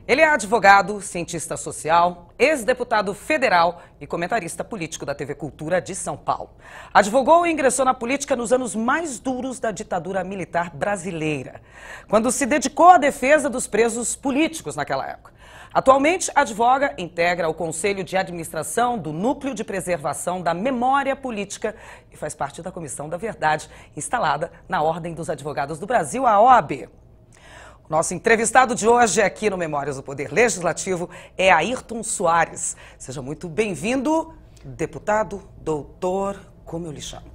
Ele é advogado, cientista social, ex-deputado federal e comentarista político da TV Cultura de São Paulo. Advogou e ingressou na política nos anos mais duros da ditadura militar brasileira, quando se dedicou à defesa dos presos políticos naquela época. Atualmente, advoga, integra o Conselho de Administração do Núcleo de Preservação da Memória Política e faz parte da Comissão da Verdade, instalada na Ordem dos Advogados do Brasil, a OAB. O nosso entrevistado de hoje aqui no Memórias do Poder Legislativo é Ayrton Soares. Seja muito bem-vindo, deputado, doutor, como eu lhe chamo?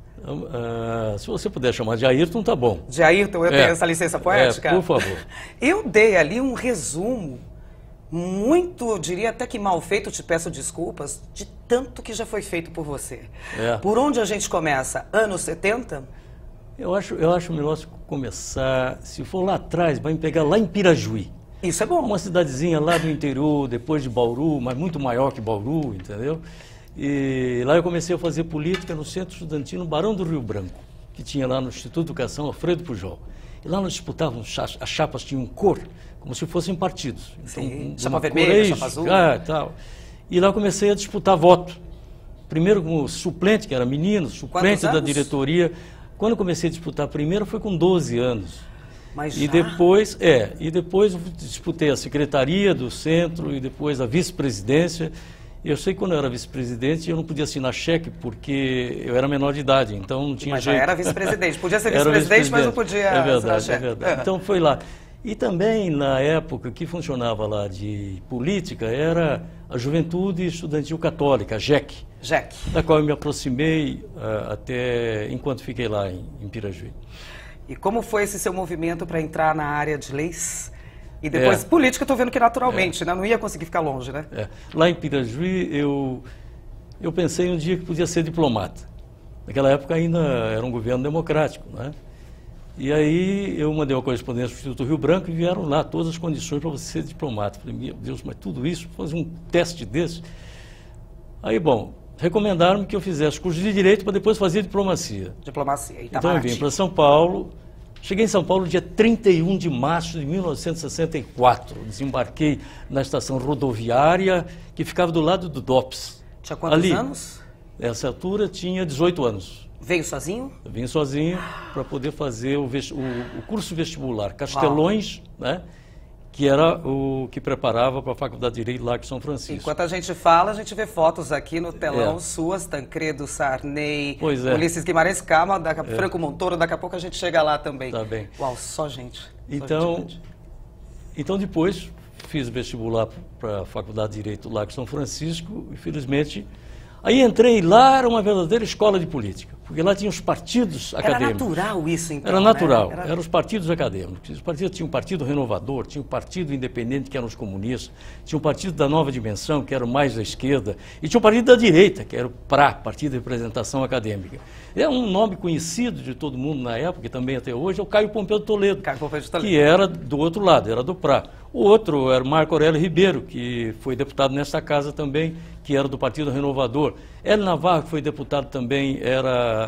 Se você puder chamar de Ayrton, tá bom. De Ayrton, eu tenho essa licença poética? Por favor. Eu dei ali um resumo muito, eu diria até que mal feito, te peço desculpas, de tanto que já foi feito por você. Por onde a gente começa? Anos 70? Eu acho melhor começar, se for lá atrás, vai me pegar lá em Pirajuí. Isso é bom. Uma cidadezinha lá do interior, depois de Bauru, mas muito maior que Bauru, entendeu? E lá eu comecei a fazer política no Centro Estudantil, no Barão do Rio Branco, que tinha lá no Instituto de Educação Alfredo Pujol. E lá nós disputavam, as chapas tinham cor, como se fossem partidos. Sim, então, chapa vermelha, chapa azul. Tal. E lá eu comecei a disputar voto. Primeiro como suplente, que era menino, suplente da diretoria. Quando eu comecei a disputar primeiro foi com 12 anos. Mas e depois eu disputei a secretaria do centro e depois a vice-presidência. Eu sei que quando eu era vice-presidente eu não podia assinar cheque porque eu era menor de idade, então não tinha jeito. Mas já era vice-presidente, podia ser vice-presidente, mas não podia assinar cheque. É verdade. Então foi lá. E também na época que funcionava lá de política era a Juventude Estudantil Católica, a JEC. Da qual eu me aproximei até enquanto fiquei lá em Pirajuí. E como foi esse seu movimento para entrar na área de leis? E depois política, eu estou vendo que naturalmente, né? Não ia conseguir ficar longe, né? Lá em Pirajuí, eu pensei um dia que podia ser diplomata. Naquela época ainda era um governo democrático, né? E aí eu mandei uma correspondência para o Instituto Rio Branco e vieram lá todas as condições para você ser diplomata. Falei, meu Deus, mas tudo isso, fazer um teste desse? Aí, bom, recomendaram que eu fizesse curso de Direito para depois fazer Diplomacia. Então eu vim para São Paulo. Cheguei em São Paulo dia 31 de março de 1964. Desembarquei na estação rodoviária que ficava do lado do DOPS. Tinha quantos anos? Nessa altura tinha 18 anos. Veio sozinho? Eu vim sozinho para poder fazer o curso vestibular Castelões, né? Que era o que preparava para a Faculdade de Direito lá em São Francisco. Enquanto a gente fala, a gente vê fotos aqui no telão suas, Tancredo, Sarney, Ulisses Guimarães, calma, Franco Montoro, daqui a pouco a gente chega lá também. Tá bem. Uau, só gente. Então depois fiz o vestibular para a Faculdade de Direito lá em São Francisco e felizmente... Aí entrei lá, era uma verdadeira escola de política, porque lá tinha os partidos acadêmicos. Era natural isso, então? Era natural, eram os partidos acadêmicos. Os partidos tinham o Partido Renovador, tinha o Partido Independente, que eram os comunistas, tinha o Partido da Nova Dimensão, que era o mais da esquerda, e tinha o Partido da Direita, que era o PRA, Partido de Representação Acadêmica. É um nome conhecido de todo mundo na época, e também até hoje, é o Caio Pompeu de Toledo, que era do outro lado, era do PRA. O outro era o Marco Aurélio Ribeiro, que foi deputado nesta casa também, que era do Partido Renovador. Hélio Navarro, que foi deputado também,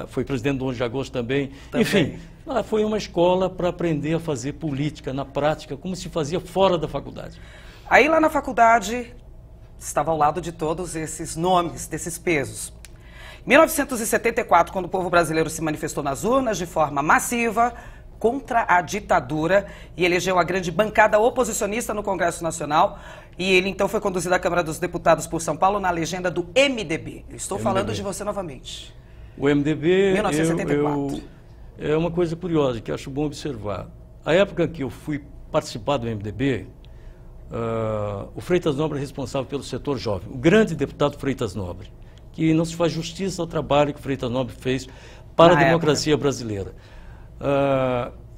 foi presidente do 11 de agosto também. Enfim, foi uma escola para aprender a fazer política na prática, como se fazia fora da faculdade. Aí lá na faculdade, estava ao lado de todos esses nomes, desses pesos. Em 1974, quando o povo brasileiro se manifestou nas urnas de forma massiva contra a ditadura e elegeu a grande bancada oposicionista no Congresso Nacional, e ele então foi conduzido à Câmara dos Deputados por São Paulo na legenda do MDB. Eu estou falando de você novamente. O MDB 1974. É uma coisa curiosa que acho bom observar. A época que eu fui participar do MDB, o Freitas Nobre é responsável pelo setor jovem, o grande deputado Freitas Nobre, que não se faz justiça ao trabalho que o Freitas Nobre fez para a democracia brasileira.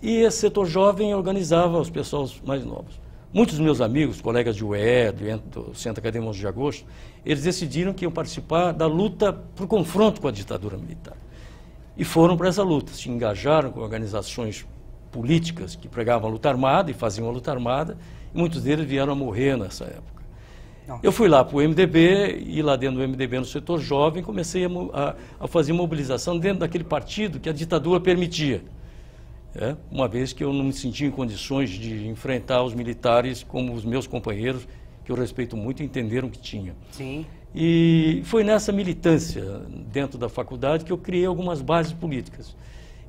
E esse setor jovem organizava os pessoas mais novos. Muitos dos meus amigos, colegas de UE, do Centro Acadêmico 11 de Agosto, eles decidiram que iam participar da luta por confronto com a ditadura militar. E foram para essa luta, se engajaram com organizações políticas que pregavam a luta armada e faziam a luta armada, e muitos deles vieram a morrer nessa época. Eu fui lá para o MDB, e lá dentro do MDB, no setor jovem, comecei a fazer mobilização dentro daquele partido que a ditadura permitia. uma vez que eu não me sentia em condições de enfrentar os militares como os meus companheiros, que eu respeito muito, entenderam que tinha. Sim. E foi nessa militância dentro da faculdade que eu criei algumas bases políticas.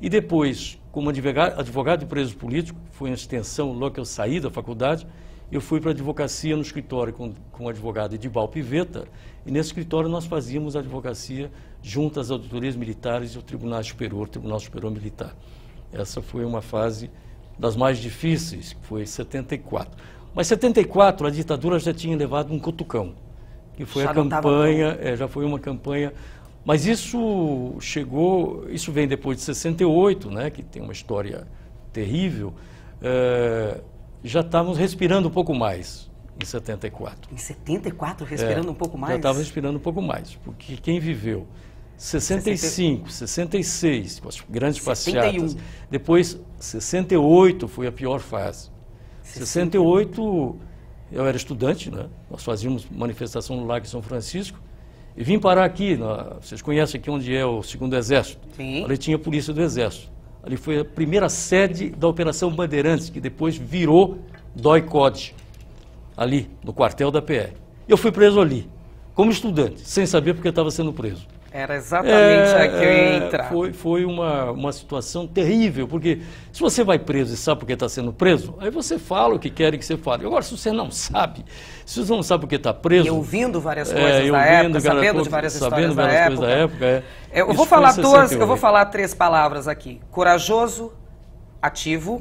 E depois, como advogado de preso político, foi uma extensão, logo que eu saí da faculdade, eu fui para a advocacia no escritório com o advogado Edival Pivetta, e nesse escritório nós fazíamos advocacia junto às auditorias militares e ao Tribunal Superior Militar. Essa foi uma fase das mais difíceis, que foi 74. Mas 74 a ditadura já tinha levado um cutucão, que foi a campanha, já foi uma campanha, mas isso vem depois de 68, né, que tem uma história terrível, já estávamos respirando um pouco mais em 74. Em 74, respirando um pouco mais? Já estava respirando um pouco mais, porque quem viveu 65, 66, com as grandes passeatas, depois 68 foi a pior fase. 68, eu era estudante, né? Nós fazíamos manifestação no Lago de São Francisco, e vim parar aqui, vocês conhecem aqui onde é o 2º Exército? Sim. Ali tinha a Polícia do Exército. Ali foi a primeira sede da Operação Bandeirantes, que depois virou DOI-CODE, ali, no quartel da PE. Eu fui preso ali, como estudante, sem saber porque eu estava sendo preso. Era exatamente aqui que eu ia entrar. Foi uma situação terrível, porque se você vai preso e sabe por que está sendo preso, aí você fala o que querem que você fale. Agora, se você não sabe, se você não sabe por que está preso... E ouvindo várias coisas da época, sabendo de várias histórias da época. Eu vou falar 3 palavras aqui. Corajoso, ativo,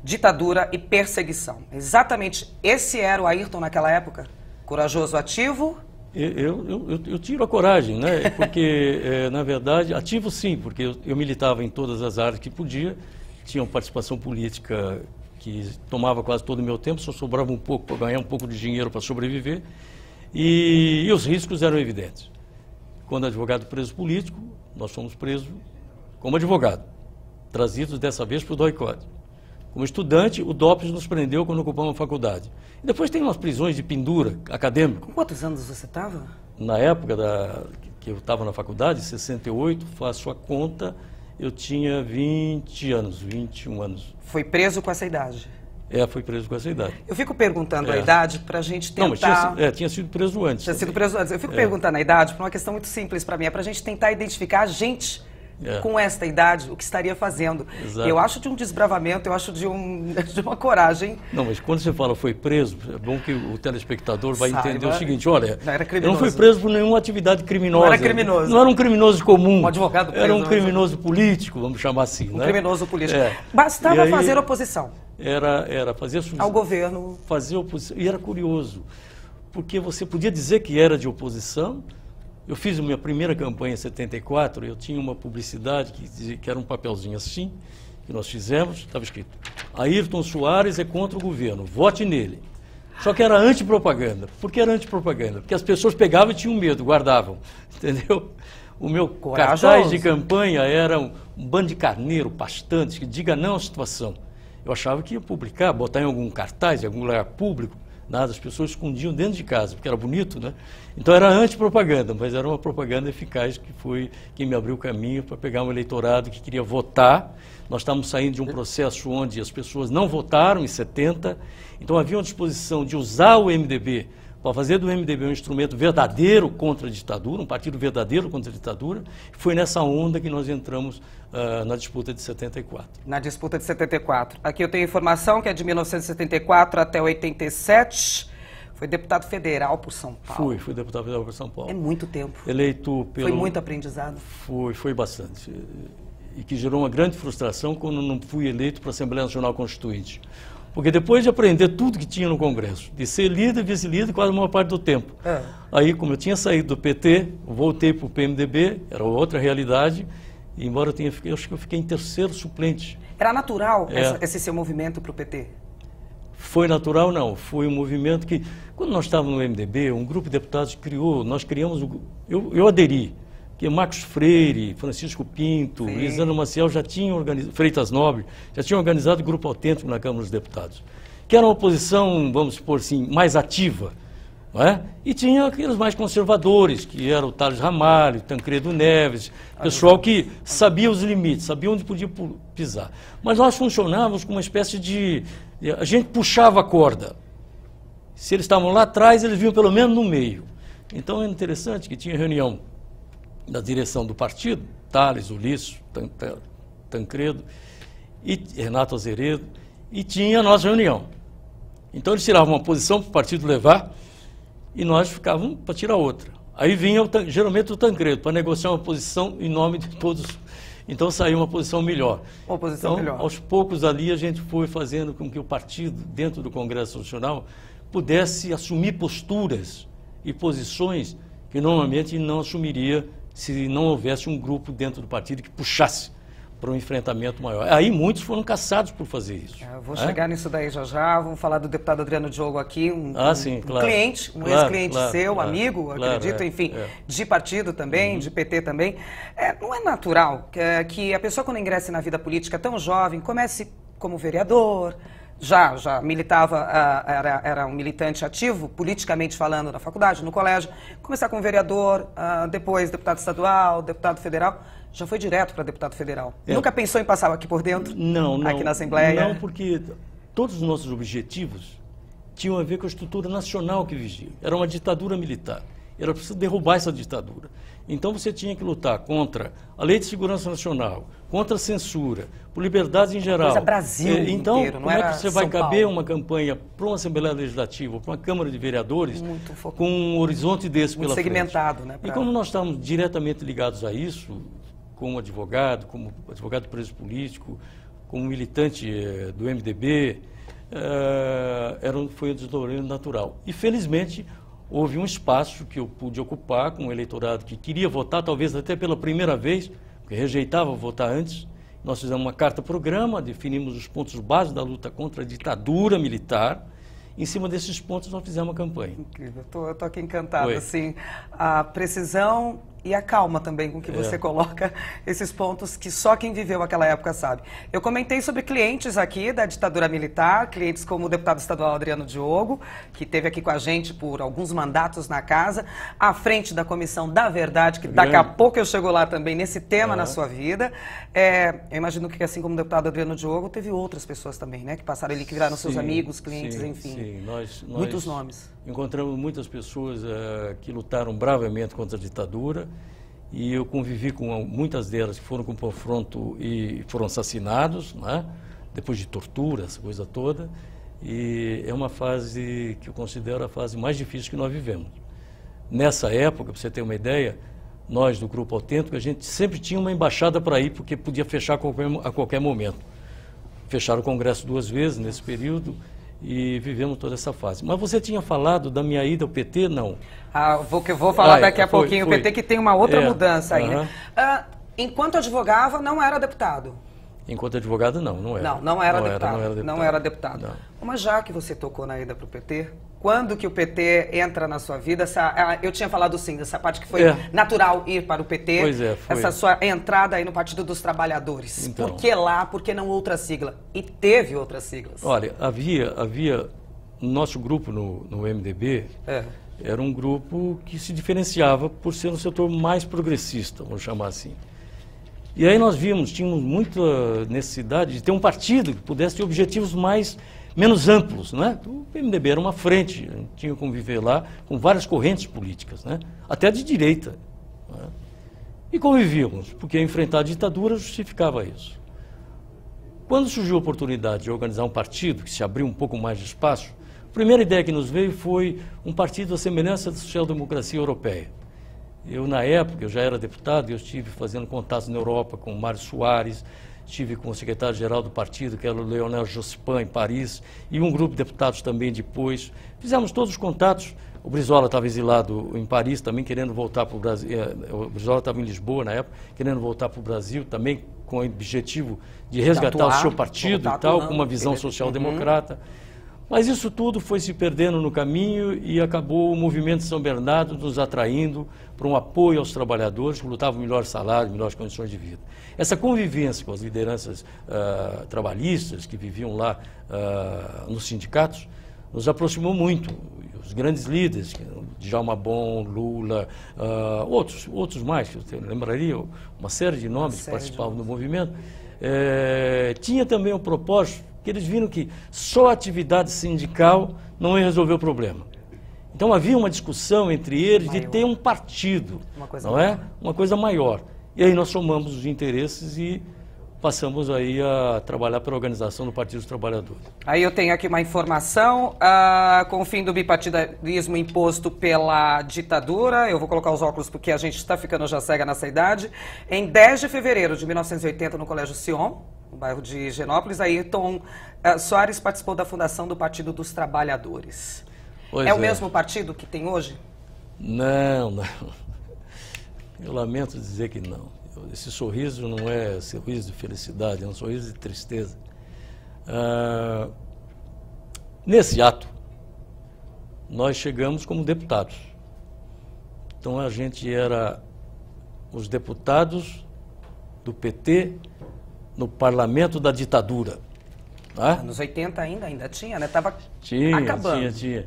ditadura e perseguição. Exatamente esse era o Ayrton naquela época? Corajoso, ativo... Eu tiro a coragem, né? Porque, na verdade, ativo sim, porque eu militava em todas as áreas que podia, tinha uma participação política que tomava quase todo o meu tempo, só sobrava um pouco para ganhar um pouco de dinheiro para sobreviver, e os riscos eram evidentes. Quando advogado preso político, nós fomos presos como advogado, trazidos dessa vez para o DOI-CODE. Como estudante, o DOPS nos prendeu quando ocupamos a faculdade. E depois tem umas prisões de pendura acadêmico. Com quantos anos você estava? Na época que eu estava na faculdade, 68, faço a conta, eu tinha 20 anos, 21 anos. Foi preso com essa idade? Fui preso com essa idade. Eu fico perguntando a idade para a gente tentar... Não, mas tinha sido preso antes. Tinha sido preso antes. Eu fico perguntando a idade por uma questão muito simples para mim, é para a gente tentar identificar a gente... com esta idade, o que estaria fazendo. Exato. Eu acho de um desbravamento, eu acho de uma coragem. Não, mas quando você fala foi preso, é bom que o telespectador vai entender o seguinte, olha, eu não fui preso por nenhuma atividade criminosa. Não era criminoso. Não era um criminoso comum. Um advogado preso. Era um criminoso político, vamos chamar assim. Um criminoso político. Bastava fazer oposição. Era fazer... Ao governo. Fazer oposição. E era curioso, porque você podia dizer que era de oposição. Eu fiz a minha primeira campanha em 74, eu tinha uma publicidade que dizia que era um papelzinho assim, que nós fizemos, estava escrito: Ayrton Soares é contra o governo, vote nele. Só que era antipropaganda. Por que era antipropaganda? Porque as pessoas pegavam e tinham medo, guardavam, entendeu? O meu cartaz de campanha era um bando de carneiro, pastantes, que diga não à situação. Eu achava que ia publicar, botar em algum cartaz, em algum lugar público. Nada, as pessoas escondiam dentro de casa, porque era bonito, né? Então era antipropaganda, mas era uma propaganda eficaz que foi quem me abriu o caminho para pegar um eleitorado que queria votar. Nós estávamos saindo de um processo onde as pessoas não votaram em 70, então havia uma disposição de usar o MDB para fazer do MDB um instrumento verdadeiro contra a ditadura, um partido verdadeiro contra a ditadura. Foi nessa onda que nós entramos na disputa de 74. Na disputa de 74. Aqui eu tenho informação que é de 1974 até 87. Foi deputado federal por São Paulo. Fui deputado federal por São Paulo. É muito tempo. Eleito pelo... Foi muito aprendizado. Foi bastante. E que gerou uma grande frustração quando não fui eleito para a Assembleia Nacional Constituinte. Porque depois de aprender tudo que tinha no Congresso, de ser líder, vice-líder quase a maior parte do tempo. Aí, como eu tinha saído do PT, voltei para o PMDB, era outra realidade, e embora eu acho que eu fiquei em terceiro suplente. Era natural esse seu movimento para o PT? Foi natural, não. Foi um movimento que, quando nós estávamos no MDB, um grupo de deputados criou, nós criamos, eu aderi, que Marcos Freire, Francisco Pinto, Lisandro Maciel já tinham organizado, Freitas Nobre, já tinham organizado o Grupo Autêntico na Câmara dos Deputados, que era uma oposição, vamos supor assim, mais ativa. não é? E tinha aqueles mais conservadores, que eram o Tales Ramalho, Tancredo Neves, pessoal que sabia os limites, sabia onde podia pisar. Mas nós funcionávamos com uma espécie de... A gente puxava a corda. Se eles estavam lá atrás, eles vinham pelo menos no meio. Então é interessante que tinha reunião da direção do partido, Tales, Ulisses, Tancredo, e Renato Azeredo, e tinha a nossa reunião. Então eles tiravam uma posição para o partido levar e nós ficávamos para tirar outra. Aí vinha geralmente o Tancredo para negociar uma posição em nome de todos. Então saiu uma posição melhor. Uma posição melhor. Aos poucos ali a gente foi fazendo com que o partido, dentro do Congresso Nacional, pudesse assumir posturas e posições que normalmente não assumiria se não houvesse um grupo dentro do partido que puxasse para um enfrentamento maior. Aí muitos foram caçados por fazer isso. Vou chegar nisso daí já. Vamos falar do deputado Adriano Diogo aqui, sim, claro. Cliente, ex-cliente seu, amigo, acredito, enfim, de partido também, de PT também. Não é natural que a pessoa, quando ingresse na vida política tão jovem, comece como vereador, já militava, era um militante ativo, politicamente falando, na faculdade, no colégio, começar como vereador, depois deputado estadual, deputado federal, já foi direto para deputado federal. Nunca pensou em passar aqui por dentro? Não. Aqui na Assembleia? Não, porque todos os nossos objetivos tinham a ver com a estrutura nacional que vigia. Era uma ditadura militar. Era preciso derrubar essa ditadura. Então você tinha que lutar contra a Lei de Segurança Nacional, contra a censura, por liberdades em geral. Coisa Brasil então, inteiro, não como era é que você vai São caber Paulo? uma campanha para uma Assembleia Legislativa, para uma Câmara de Vereadores, Muito com um horizonte desse muito pela segmentado, frente? né? E como nós estávamos diretamente ligados a isso, como advogado preso político, como militante do MDB, foi um desdobramento natural. E, felizmente, houve um espaço que eu pude ocupar com um eleitorado que queria votar, talvez até pela primeira vez, porque rejeitava votar antes. Nós fizemos uma carta-programa, definimos os pontos básicos da luta contra a ditadura militar. Em cima desses pontos, nós fizemos uma campanha. Incrível, eu tô aqui encantado, assim, a precisão e a calma também com que você coloca esses pontos que só quem viveu aquela época sabe. Eu comentei sobre clientes aqui da ditadura militar, clientes como o deputado estadual Adriano Diogo, que esteve aqui com a gente por alguns mandatos na casa, à frente da Comissão da Verdade, que daqui a pouco eu chego lá também nesse tema na sua vida. Eu imagino que, assim como o deputado Adriano Diogo, teve outras pessoas também, né, que passaram ali, que viraram seus amigos, clientes, enfim. Sim, nós muitos nomes. Encontramos muitas pessoas que lutaram bravamente contra a ditadura e eu convivi com muitas delas que foram com confronto e foram assassinados, né? Depois de tortura, essa coisa toda. E é uma fase que eu considero a fase mais difícil que nós vivemos. Nessa época, para você ter uma ideia, nós do Grupo Autêntico, a gente sempre tinha uma embaixada para ir, porque podia fechar a qualquer momento. Fecharam o Congresso 2 vezes nesse período e vivemos toda essa fase. Mas você tinha falado da minha ida ao PT? Não. Vou falar daqui a pouquinho. O PT que tem uma outra mudança aí, né? Enquanto advogava, não era deputado? Enquanto advogado, não era. Não era deputado. Não era deputado. Não. Mas já que você tocou na ida para o PT, quando que o PT entra na sua vida? Eu tinha falado sim, dessa parte que foi natural ir para o PT. Pois é, foi. Essa sua entrada aí no Partido dos Trabalhadores. Então, por que lá? Por que não outra sigla? E teve outras siglas. Olha, havia nosso grupo no MDB, era um grupo que se diferenciava por ser um setor mais progressista, vamos chamar assim. E aí nós tínhamos muita necessidade de ter um partido que pudesse ter objetivos menos amplos, né? O MDB era uma frente, a gente tinha que conviver lá com várias correntes políticas, né? Até de direita, né? E convivíamos, porque enfrentar a ditadura justificava isso. Quando surgiu a oportunidade de organizar um partido que se abriu um pouco mais de espaço, a primeira ideia que nos veio foi um partido à semelhança da social-democracia europeia. Eu, na época, eu já era deputado, eu estive fazendo contatos na Europa com o Mário Soares, estive com o secretário-geral do partido, que era o Leonel Jospin, em Paris, e um grupo de deputados também depois. Fizemos todos os contatos. O Brizola estava exilado em Paris, também querendo voltar para o Brasil. O Brizola estava em Lisboa, na época, querendo voltar para o Brasil, também com o objetivo de resgatar o seu partido e tal, com uma visão social-democrata. Mas isso tudo foi se perdendo no caminho e acabou o movimento de São Bernardo nos atraindo para um apoio aos trabalhadores que lutavam melhor salário, melhores condições de vida. Essa convivência com as lideranças trabalhistas que viviam lá nos sindicatos nos aproximou muito. os grandes líderes, Djalma Bom, Lula, outros mais, que eu lembraria, uma série de nomes que participavam do movimento, tinha também o propósito que eles viram que só a atividade sindical não ia resolver o problema. Então havia uma discussão entre eles de ter um partido, uma coisa maior. E aí nós somamos os interesses e passamos aí a trabalhar pela organização do Partido dos Trabalhadores. Aí eu tenho aqui uma informação, com o fim do bipartidarismo imposto pela ditadura, eu vou colocar os óculos porque a gente está ficando já cega nessa idade, em 10 de fevereiro de 1980, no Colégio Sion, no bairro de Higienópolis, Ayrton Soares participou da fundação do Partido dos Trabalhadores. É o mesmo partido que tem hoje? Não. Eu lamento dizer que não. Esse sorriso não é sorriso de felicidade, é um sorriso de tristeza. Nesse ato, nós chegamos como deputados. Então a gente era os deputados do PT no parlamento da ditadura. Tá? Nos 80 ainda tinha, né? Estava acabando. Tinha.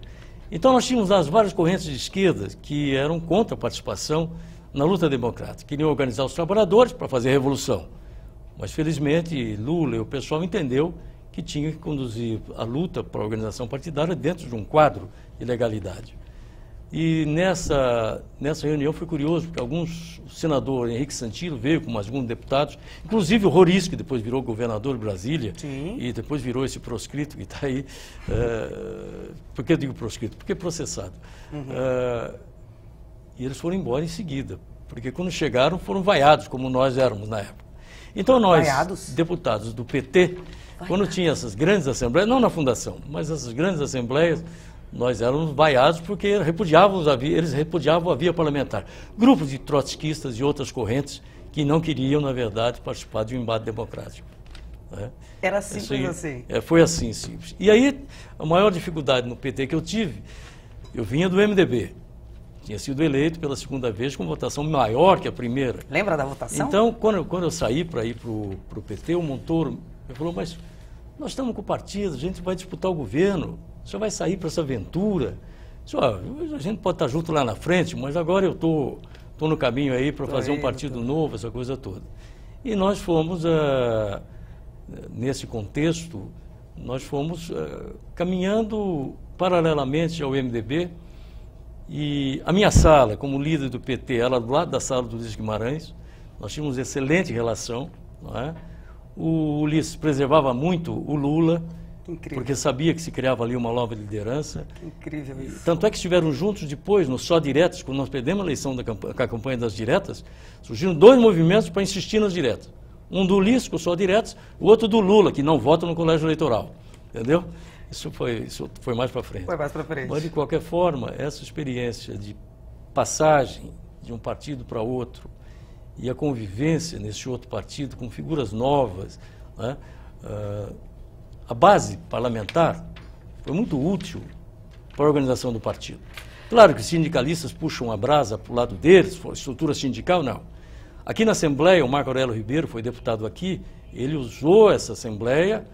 Então nós tínhamos as várias correntes de esquerda que eram contra a participação na luta democrática. Queriam organizar os trabalhadores para fazer a revolução. Mas, felizmente, Lula e o pessoal entendeu que tinha que conduzir a luta para a organização partidária dentro de um quadro de legalidade. E nessa reunião foi curioso, porque o senador Henrique Santino veio com alguns deputados, inclusive o Roriz, que depois virou governador de Brasília, sim, e depois virou esse proscrito que está aí. Por que eu digo proscrito? Porque processado. E eles foram embora em seguida, porque quando chegaram foram vaiados, como nós éramos na época. Então nós, deputados do PT, quando tinha essas grandes assembleias, não na fundação, mas essas grandes assembleias, nós éramos vaiados porque eles repudiavam a via parlamentar. Grupos de trotskistas e outras correntes que não queriam, na verdade, participar de um embate democrático. Era simples assim? Foi assim, simples. E aí, a maior dificuldade no PT que eu tive, eu vinha do MDB. Tinha sido eleito pela segunda vez com votação maior que a primeira. Lembra da votação? Então, quando eu saí para ir para o PT, o Montoro me falou, mas nós estamos com o partido, a gente vai disputar o governo, você vai sair para essa aventura. A gente pode estar junto lá na frente, mas agora eu estou no caminho aí para fazer um partido novo, essa coisa toda. E nós fomos, nesse contexto, nós fomos caminhando paralelamente ao MDB. E a minha sala, como líder do PT, era do lado da sala do Ulisses Guimarães. Nós tínhamos excelente relação. Não é? O Ulisses preservava muito o Lula, porque sabia que se criava ali uma nova liderança. Incrível isso. Tanto é que estiveram juntos depois, no Só Diretas, quando nós perdemos a eleição com a campanha das diretas, surgiram dois movimentos para insistir nas diretas. Um do Ulisses, com o Só Diretas, o outro do Lula, que não vota no colégio eleitoral. Entendeu? Isso foi mais para frente. Foi mais para frente. Mas, de qualquer forma, essa experiência de passagem de um partido para outro e a convivência nesse outro partido com figuras novas, né, a base parlamentar foi muito útil para a organização do partido. Claro que os sindicalistas puxam a brasa para o lado deles, a estrutura sindical, não. Aqui na Assembleia, o Marco Aurélio Ribeiro foi deputado aqui, ele usou essa Assembleia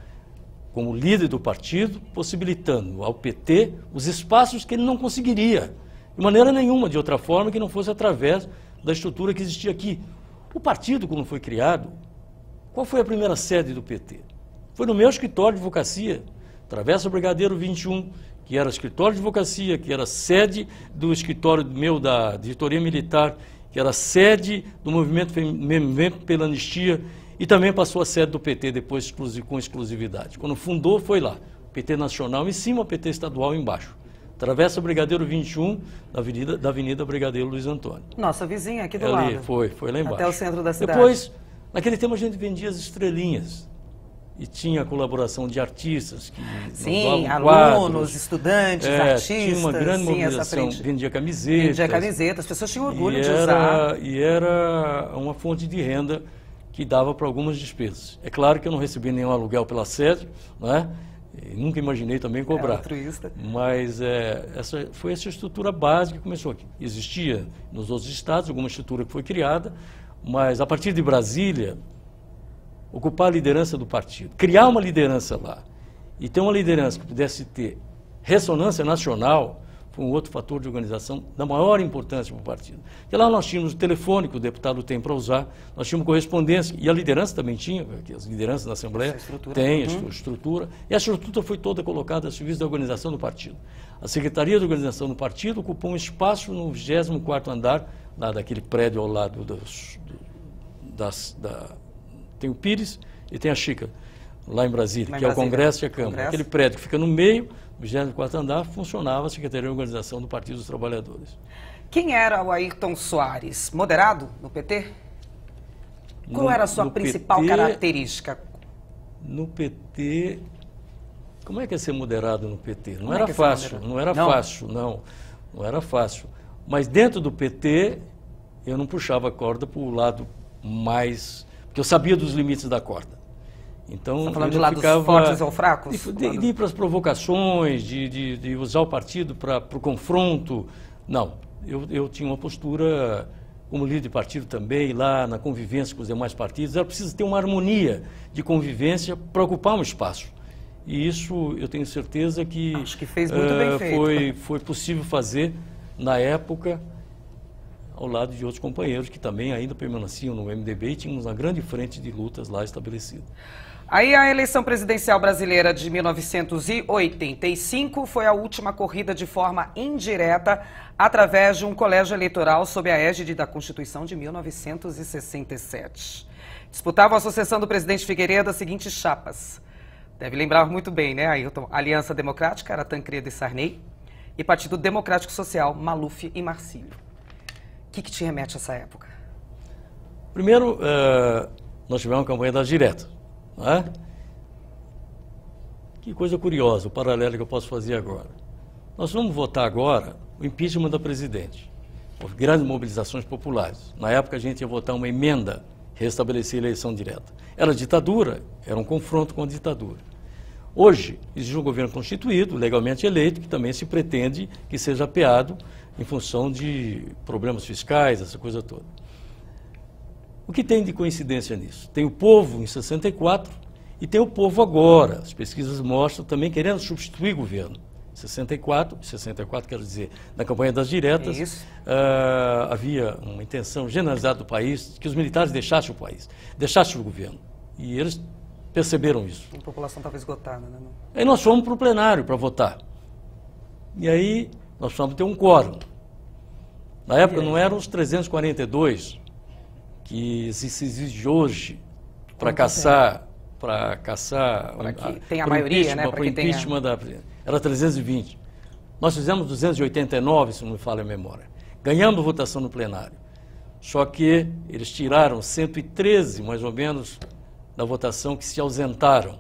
como líder do partido, possibilitando ao PT os espaços que ele não conseguiria, de maneira nenhuma, de outra forma, que não fosse através da estrutura que existia aqui. O partido, quando foi criado, qual foi a primeira sede do PT? Foi no meu escritório de advocacia, Travessa Brigadeiro 21, que era escritório de advocacia, que era sede do escritório meu da editoria militar, que era sede do movimento pela anistia, e também passou a sede do PT depois com exclusividade. Quando fundou, foi lá. PT Nacional em cima, PT Estadual embaixo. Travessa Brigadeiro 21, da Avenida Brigadeiro Luiz Antônio. Nossa vizinha aqui do ali, lado. Foi lá embaixo. Até o centro da cidade. Depois, naquele tempo a gente vendia as estrelinhas. E tinha a colaboração de artistas. Sim, alunos, estudantes, artistas. Tinha uma grande mobilização, vendia camisetas. Vendia camisetas, as pessoas tinham orgulho de usar. E era uma fonte de renda que dava para algumas despesas. É claro que eu não recebi nenhum aluguel pela sede, né? E nunca imaginei também cobrar. Altruísta. Mas foi essa estrutura básica que começou aqui. Existia nos outros estados alguma estrutura que foi criada, mas a partir de Brasília, ocupar a liderança do partido, criar uma liderança lá e ter uma liderança que pudesse ter ressonância nacional foi um outro fator de organização da maior importância para o partido. Porque lá nós tínhamos o telefone que o deputado tem para usar, nós tínhamos correspondência, e a liderança também tinha, porque as lideranças da Assembleia têm a estrutura, e a estrutura foi toda colocada a serviço da organização do partido. A Secretaria de Organização do Partido ocupou um espaço no 24º andar, lá daquele prédio ao lado tem o Pires e tem a Xícara, lá em Brasília, que é o Congresso e a Câmara. Aquele prédio que fica no meio, no 24º andar, funcionava a Secretaria de Organização do Partido dos Trabalhadores. Quem era o Ayrton Soares? Moderado no PT? Qual era a sua principal característica? No PT... Como é que é ser moderado no PT? Não era fácil, não era fácil, não. Não era fácil. Mas dentro do PT, eu não puxava a corda para o lado mais... Porque eu sabia dos limites da corda. Então, você está falando de lados fortes ou fracos? De ir para as provocações, de usar o partido para o confronto. Não. Eu tinha uma postura, como líder de partido também, lá na convivência com os demais partidos. Era preciso ter uma harmonia de convivência para ocupar um espaço. E isso eu tenho certeza que, acho que fez muito bem feito. Foi possível fazer na época, ao lado de outros companheiros que também ainda permaneciam no MDB e tínhamos uma grande frente de lutas lá estabelecida. Aí a eleição presidencial brasileira de 1985 foi a última corrida de forma indireta através de um colégio eleitoral sob a égide da Constituição de 1967. Disputavam a sucessão do presidente Figueiredo as seguintes chapas. Deve lembrar muito bem, né, Ayrton? Aliança Democrática, era Tancredo e Sarney, e Partido Democrático Social, Maluf e Marcílio. O que te remete a essa época? Primeiro, nós tivemos uma campanha das diretas, não é? Que coisa curiosa, o paralelo que eu posso fazer agora. Nós vamos votar agora o impeachment da presidente. Houve grandes mobilizações populares. Na época a gente ia votar uma emenda, restabelecer a eleição direta. Era ditadura, era um confronto com a ditadura. Hoje, existe um governo constituído, legalmente eleito, que também se pretende que seja apeado em função de problemas fiscais, essa coisa toda. O que tem de coincidência nisso? Tem o povo em 64 e tem o povo agora. As pesquisas mostram também querendo substituir o governo. 64 quero dizer, na campanha das diretas, havia uma intenção generalizada do país que os militares deixassem o país, deixassem o governo. E eles perceberam isso. A população estava esgotada, né? Aí nós fomos para o plenário para votar. E aí nós precisamos ter um quórum. Na época não eram os 342 que se exige hoje para caçar... tem a maioria, né? Para o impeachment da... Era 320. Nós fizemos 289, se não me falha a memória. Ganhamos votação no plenário. Só que eles tiraram 113, mais ou menos, da votação que se ausentaram.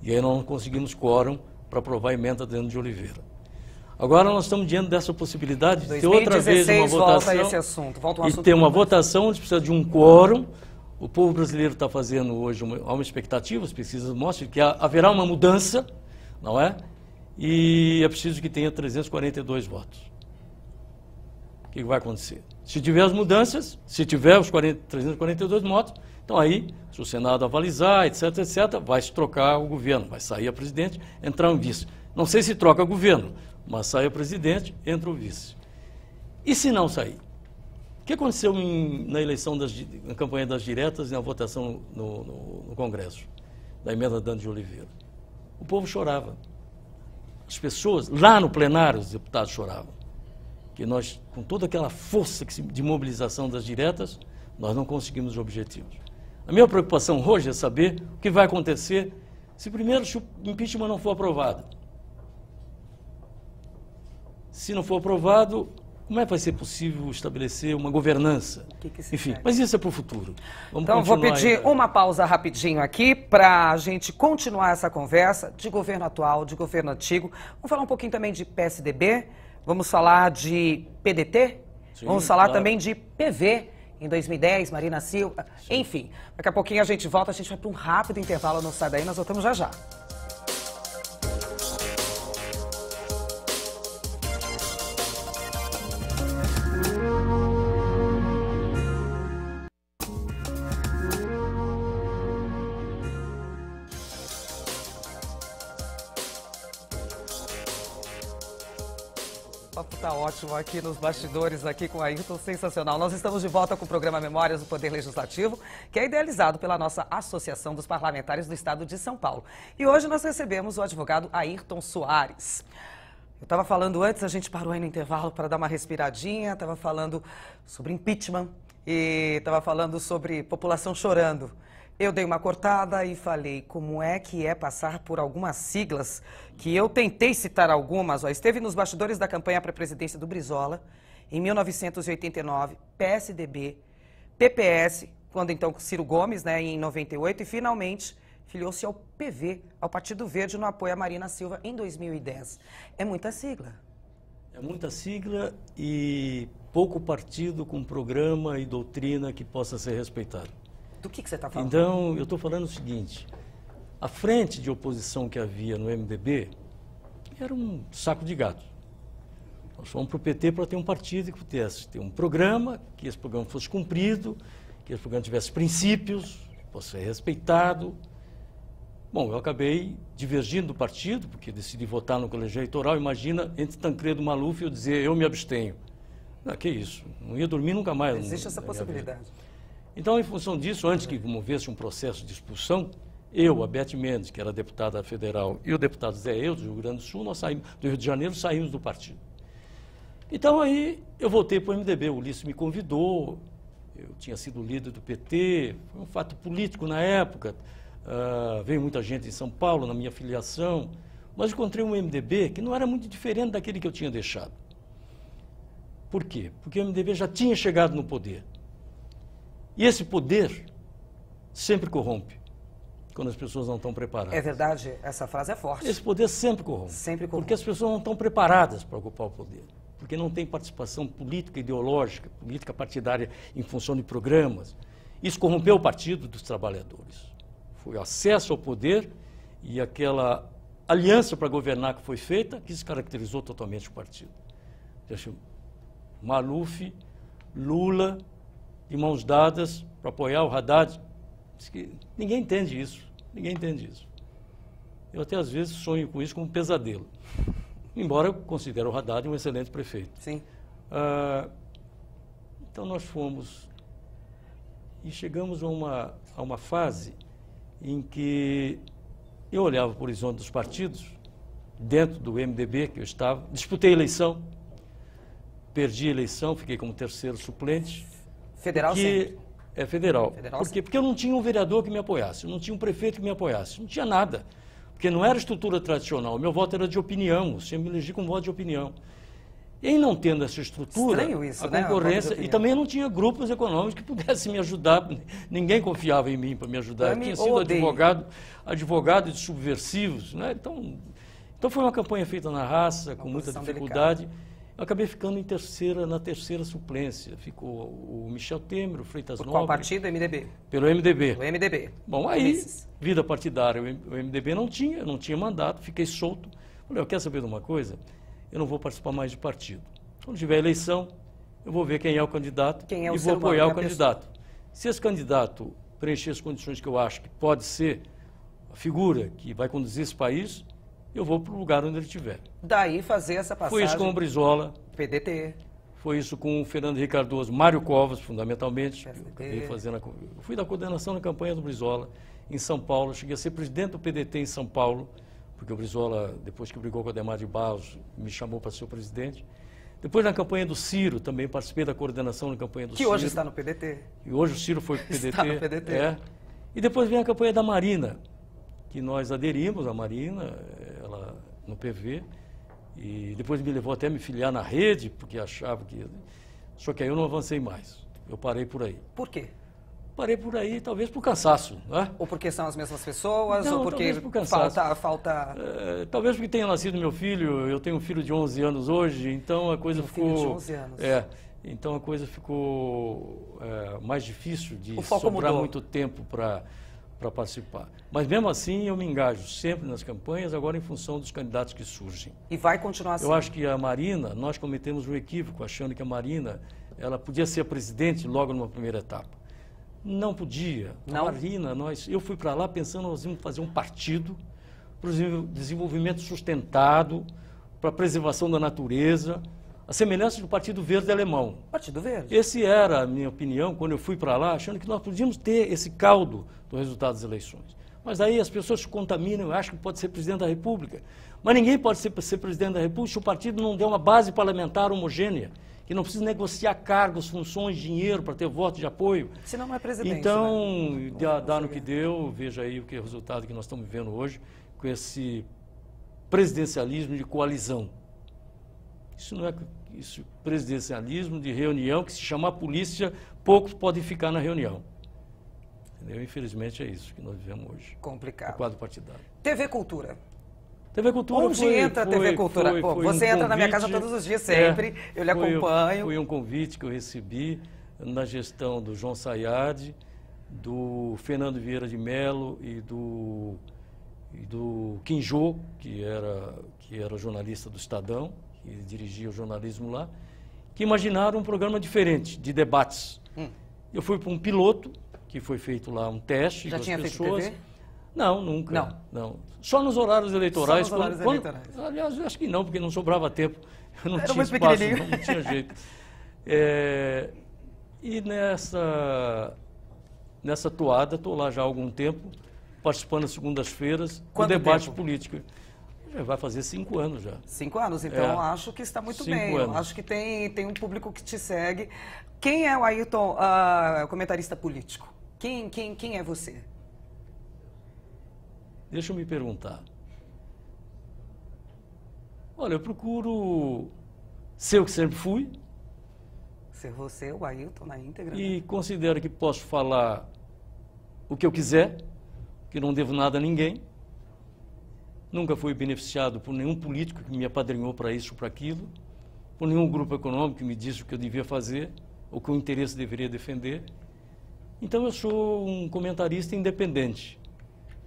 E aí nós não conseguimos quórum para aprovar a emenda dentro de Oliveira. Agora nós estamos diante dessa possibilidade de ter outra vez uma votação. Volta esse assunto. Volta um assunto e ter uma votação onde precisa de um quórum. O povo brasileiro está fazendo hoje uma expectativa, as pesquisas mostram que haverá uma mudança, não é? E é preciso que tenha 342 votos. O que vai acontecer? Se tiver as mudanças, se tiver os 342 votos, então aí, se o Senado avalizar, etc., vai se trocar o governo, vai sair a presidente, entrar um vice. Não sei se troca o governo, mas sai o presidente, entra o vice. E se não sair? O que aconteceu na eleição, na campanha das diretas e na votação no Congresso, da emenda Dante de Oliveira? O povo chorava. As pessoas, lá no plenário, os deputados choravam. Que nós, com toda aquela força de mobilização das diretas, nós não conseguimos os objetivos. A minha preocupação hoje é saber o que vai acontecer se primeiro o impeachment não for aprovado. Se não for aprovado, como é que vai ser possível estabelecer uma governança? Enfim, mas isso é para o futuro. Então, vou pedir uma pausa rapidinho aqui para a gente continuar essa conversa de governo atual, de governo antigo. Vamos falar um pouquinho também de PSDB, vamos falar de PDT, sim, vamos falar também de PV em 2010, Marina Silva, sim. Enfim. Daqui a pouquinho a gente volta, a gente vai para um rápido intervalo, não sai daí, nós voltamos já já. tá ótimo aqui nos bastidores, aqui com a Ayrton, sensacional. Nós estamos de volta com o programa Memórias do Poder Legislativo, que é idealizado pela nossa Associação dos Parlamentares do Estado de São Paulo. E hoje nós recebemos o advogado Ayrton Soares. Eu estava falando antes, a gente parou aí no intervalo para dar uma respiradinha, estava falando sobre impeachment e estava falando sobre população chorando. Eu dei uma cortada e falei como é que é passar por algumas siglas, que eu tentei citar algumas. Ó, esteve nos bastidores da campanha para a presidência do Brizola, em 1989, PSDB, PPS, quando então Ciro Gomes, né, em 98, e finalmente filiou-se ao PV, ao Partido Verde, no apoio a Marina Silva, em 2010. É muita sigla. É muita sigla e pouco partido com programa e doutrina que possa ser respeitado. Do que você está falando? Então, eu estou falando o seguinte, a frente de oposição que havia no MDB era um saco de gato. Nós fomos para o PT para ter um partido que pudesse ter um programa, que esse programa fosse cumprido, que esse programa tivesse princípios, fosse ser respeitado. Bom, eu acabei divergindo do partido, porque decidi votar no colégio eleitoral. Imagina, entre Tancredo e Maluf, eu dizer, eu me abstenho. Ah, que isso, não ia dormir nunca mais. Existe essa possibilidade. Então, em função disso, antes que movesse um processo de expulsão, eu, a Beth Mendes, que era deputada federal, e o deputado Zé Eudes, do Rio Grande do Sul, nós saímos, do Rio de Janeiro, saímos do partido. Então, aí, eu voltei para o MDB, o Ulisses me convidou, eu tinha sido líder do PT, foi um fato político na época, veio muita gente em São Paulo, na minha filiação, mas encontrei um MDB que não era muito diferente daquele que eu tinha deixado. Por quê? Porque o MDB já tinha chegado no poder. E esse poder sempre corrompe, quando as pessoas não estão preparadas. É verdade, essa frase é forte. Esse poder sempre corrompe. Sempre corrompe. Porque as pessoas não estão preparadas para ocupar o poder. Porque não tem participação política, ideológica, política partidária em função de programas. Isso corrompeu o Partido dos Trabalhadores. Foi o acesso ao poder e aquela aliança para governar que foi feita que descaracterizou totalmente o partido. Maluf, Lula, de mãos dadas para apoiar o Haddad. Ninguém entende isso, ninguém entende isso. Eu até às vezes sonho com isso como um pesadelo, embora eu considere o Haddad um excelente prefeito. Sim. Então nós fomos e chegamos a uma fase em que eu olhava para o horizonte dos partidos, dentro do MDB que eu estava, disputei a eleição, perdi a eleição, fiquei como terceiro suplente. Federal sempre? É federal. Federal Porque eu não tinha um vereador que me apoiasse, eu não tinha um prefeito que me apoiasse, não tinha nada. Porque não era estrutura tradicional, o meu voto era de opinião, eu sempre me elegi com voto de opinião. E em não tendo essa estrutura, estranho isso, a né? concorrência, e também não tinha grupos econômicos que pudessem me ajudar, ninguém confiava em mim para me ajudar. Eu tinha sido advogado de subversivos, né? Então foi uma campanha feita na raça, com muita dificuldade. Delicada. Eu acabei ficando na terceira suplência. Ficou o Michel Temer, o Freitas Nobre. Por qual partido? MDB? Pelo MDB. O MDB. Bom, aí, vida partidária, o MDB não tinha mandato, fiquei solto. Falei, eu quero saber de uma coisa? Eu não vou participar mais de partido. Quando tiver eleição, eu vou ver quem é o candidato e vou apoiar o candidato. Se esse candidato preencher as condições que eu acho que pode ser a figura que vai conduzir esse país, eu vou para o lugar onde ele estiver. Daí fazer essa passagem. Foi isso com o Brizola. PDT. Foi isso com o Fernando Henrique Cardoso, Mário Covas, fundamentalmente. Eu fui da coordenação na campanha do Brizola em São Paulo. Cheguei a ser presidente do PDT em São Paulo, porque o Brizola, depois que brigou com o Adhemar de Barros, me chamou para ser o presidente. Depois, na campanha do Ciro, também participei da coordenação na campanha do Ciro. Que hoje está no PDT. E hoje o Ciro foi para o PDT. Está no PDT. É. E depois vem a campanha da Marina, que nós aderimos à Marina, ela no PV, e depois me levou até a me filiar na rede, porque achava que... Só que aí eu não avancei mais, eu parei por aí. Por quê? Parei por aí, talvez por cansaço, né? Ou porque são as mesmas pessoas, não, ou porque por cansaço. falta... Talvez porque tenha nascido meu filho, eu tenho um filho de 11 anos hoje, então a coisa ficou... Filho de 11 anos. Então a coisa ficou mais difícil de sobrar mudou. Muito tempo para participar. Mas mesmo assim eu me engajo sempre nas campanhas, agora em função dos candidatos que surgem. E vai continuar assim? Eu acho que a Marina, nós cometemos um equívoco achando que a Marina, ela podia ser a presidente logo numa primeira etapa. Não podia. Não? A Marina, eu fui para lá pensando nós íamos fazer um partido para o desenvolvimento sustentado, para a preservação da natureza. a semelhança do Partido Verde alemão. Partido Verde. Esse era a minha opinião quando eu fui para lá, achando que nós podíamos ter esse caldo do resultado das eleições. Mas aí as pessoas se contaminam, acham que pode ser presidente da República. Mas ninguém pode ser presidente da República se o partido não der uma base parlamentar homogênea, que não precisa negociar cargos, funções, dinheiro para ter voto de apoio. Senão não é presidente. Então, né? dá no que deu, veja aí o que é o resultado que nós estamos vivendo hoje, com esse presidencialismo de coalizão. Isso não é isso, presidencialismo de reunião, que se chamar polícia, poucos podem ficar na reunião. Entendeu? Infelizmente é isso que nós vivemos hoje. Complicado. O quadro partidário. TV Cultura. TV Cultura Onde entra a TV Cultura? Pô, você entra na minha casa todos os dias, sempre. Eu lhe acompanho. Foi um convite que eu recebi na gestão do João Sayad, do Fernando Vieira de Mello e do Quinjô, que era jornalista do Estadão, que dirigia o jornalismo lá, que imaginaram um programa diferente, de debates. Eu fui para um piloto, que foi feito lá um teste. Já tinha feito TV? Não, nunca. Não. Só nos horários eleitorais. Só nos horários eleitorais. Aliás, acho que não, porque não sobrava tempo. Eu não Era tinha muito espaço, pequenininho. não tinha jeito. E nessa toada, estou lá já há algum tempo, participando das segundas-feiras do debate político. Já vai fazer 5 anos já. 5 anos, então acho que está muito bem. 5 anos. Acho que tem um público que te segue. Quem é o Ayrton, comentarista político? Quem é você? Deixa eu me perguntar. Olha, eu procuro ser o que sempre fui. Ser você, o Ayrton, na íntegra. E considero que posso falar o que eu quiser, que não devo nada a ninguém. Nunca fui beneficiado por nenhum político que me apadrinhou para isso ou para aquilo, por nenhum grupo econômico que me disse o que eu devia fazer, ou que o interesse deveria defender. Então eu sou um comentarista independente.